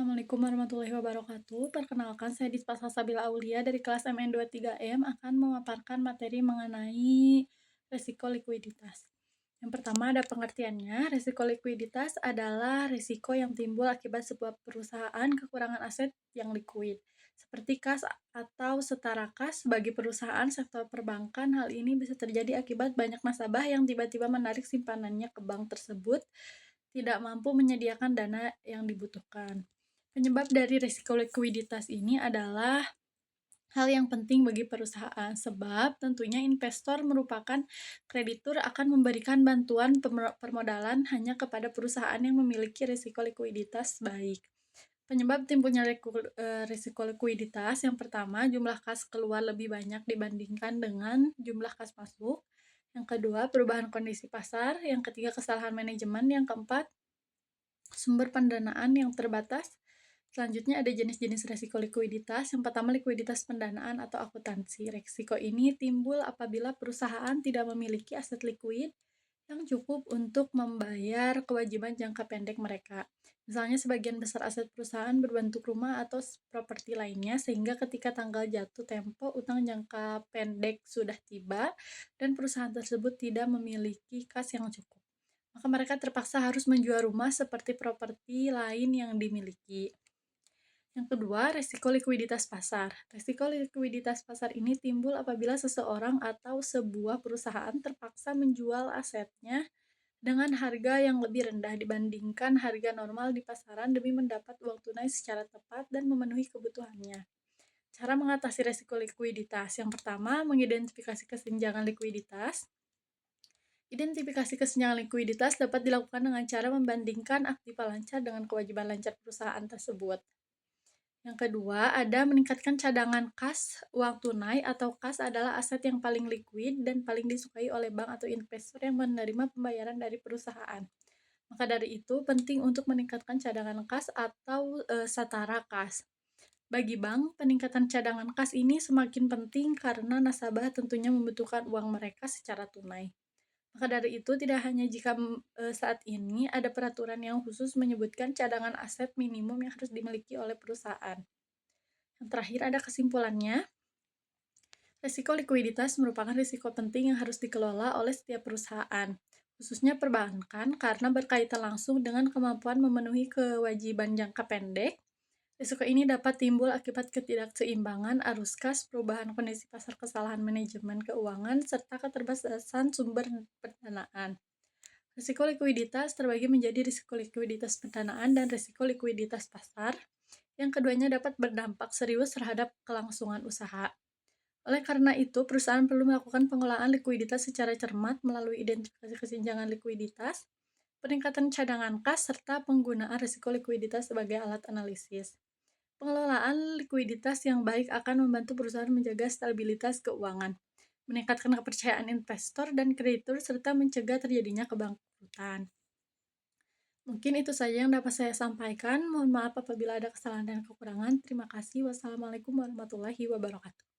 Assalamualaikum warahmatullahi wabarakatuh. Perkenalkan, saya Dispa Salsabila Aulia dari kelas MN23M akan memaparkan materi mengenai risiko likuiditas. Yang pertama ada pengertiannya. Risiko likuiditas adalah risiko yang timbul akibat sebuah perusahaan kekurangan aset yang likuid, seperti kas atau setara kas. Bagi perusahaan sektor perbankan, hal ini bisa terjadi akibat banyak nasabah yang tiba-tiba menarik simpanannya ke bank tersebut tidak mampu menyediakan dana yang dibutuhkan. Penyebab dari risiko likuiditas ini adalah hal yang penting bagi perusahaan, sebab tentunya investor merupakan kreditur akan memberikan bantuan permodalan hanya kepada perusahaan yang memiliki risiko likuiditas baik. Penyebab timbulnya risiko likuiditas yang pertama, jumlah kas keluar lebih banyak dibandingkan dengan jumlah kas masuk. Yang kedua, perubahan kondisi pasar. Yang ketiga, kesalahan manajemen. Yang keempat, sumber pendanaan yang terbatas. Selanjutnya ada jenis-jenis resiko likuiditas. Yang pertama, likuiditas pendanaan atau akuntansi. Resiko ini timbul apabila perusahaan tidak memiliki aset likuid yang cukup untuk membayar kewajiban jangka pendek mereka. Misalnya sebagian besar aset perusahaan berbentuk rumah atau properti lainnya, sehingga ketika tanggal jatuh tempo utang jangka pendek sudah tiba dan perusahaan tersebut tidak memiliki kas yang cukup, maka mereka terpaksa harus menjual rumah seperti properti lain yang dimiliki. Yang kedua, risiko likuiditas pasar. Risiko likuiditas pasar ini timbul apabila seseorang atau sebuah perusahaan terpaksa menjual asetnya dengan harga yang lebih rendah dibandingkan harga normal di pasaran demi mendapat uang tunai secara tepat dan memenuhi kebutuhannya. Cara mengatasi risiko likuiditas. Yang pertama, mengidentifikasi kesenjangan likuiditas. Identifikasi kesenjangan likuiditas dapat dilakukan dengan cara membandingkan aktiva lancar dengan kewajiban lancar perusahaan tersebut. Yang kedua, ada meningkatkan cadangan kas. Uang tunai atau kas adalah aset yang paling likuid dan paling disukai oleh bank atau investor yang menerima pembayaran dari perusahaan. Maka dari itu, penting untuk meningkatkan cadangan kas atau satara kas. Bagi bank, peningkatan cadangan kas ini semakin penting karena nasabah tentunya membutuhkan uang mereka secara tunai. Maka dari itu, tidak hanya jika saat ini ada peraturan yang khusus menyebutkan cadangan aset minimum yang harus dimiliki oleh perusahaan. Yang terakhir ada kesimpulannya. Risiko likuiditas merupakan risiko penting yang harus dikelola oleh setiap perusahaan, khususnya perbankan, karena berkaitan langsung dengan kemampuan memenuhi kewajiban jangka pendek. Risiko ini dapat timbul akibat ketidakseimbangan arus kas, perubahan kondisi pasar, kesalahan manajemen keuangan, serta keterbatasan sumber pendanaan. Risiko likuiditas terbagi menjadi risiko likuiditas pendanaan dan risiko likuiditas pasar, yang keduanya dapat berdampak serius terhadap kelangsungan usaha. Oleh karena itu, perusahaan perlu melakukan pengelolaan likuiditas secara cermat melalui identifikasi kesenjangan likuiditas, peningkatan cadangan kas, serta penggunaan risiko likuiditas sebagai alat analisis. Pengelolaan likuiditas yang baik akan membantu perusahaan menjaga stabilitas keuangan, meningkatkan kepercayaan investor dan kreditur, serta mencegah terjadinya kebangkrutan. Mungkin itu saja yang dapat saya sampaikan. Mohon maaf apabila ada kesalahan dan kekurangan. Terima kasih. Wassalamualaikum warahmatullahi wabarakatuh.